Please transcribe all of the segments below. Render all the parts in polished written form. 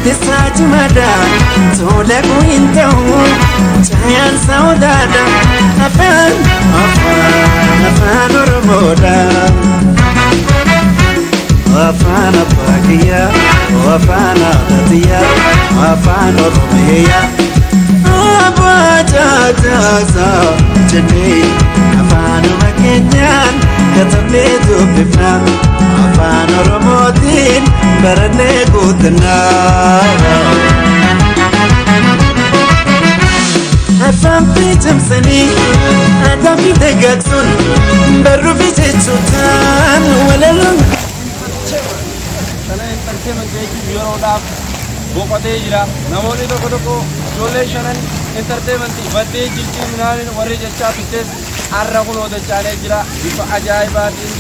Sachi mada, tole kuinto, chayan saudada, afan oromoda, afan abagiya, afan adatiya, afan oromiya, abajata jene, afan makenyan, katamne dubna, afan oromotin, barane gudna. Afan picham sani, adam pitagaksun, baru pichechutan, walalung. Sana entertainment jechuun yeroodhaaf boqotee jira. Namoonni tokko tokko ijoollee shanan entertainment baddee jiltii minaanin warri jechaa fittees har'a kun odeeffannoo jira. Bifa ajaa'ibaatiin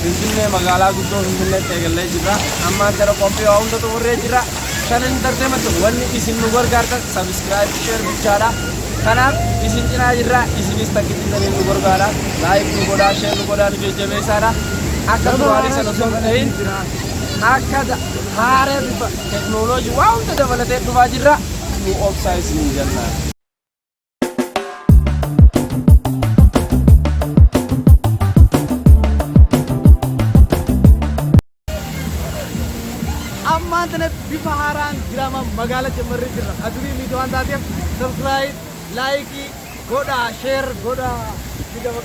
Finfinnee magaalaa guddoo Finfinneetti eegalee jira. Ammaan gara qophii hunda xumurree jira. Shanan entertainment wanni isin nu gargaartan subscribe share bichaadha. Kanaaf isin cinaa jirra isinis takkitanii nu gargaara. Like nu godhaa share nu godhaa nu jajjabeessaadha. Akka duraanis sana osoo hin ta'in akka haaree bifa teknooloojii waa hunda dabalatee dhufaa jirra nu obsaa isin jennaan. Ammaan tana bifa haaraan diraamaa magaalaa Jammarree jirra. Adurii miidiyoo waan taateef subscribe, like godhaa, share godhaa.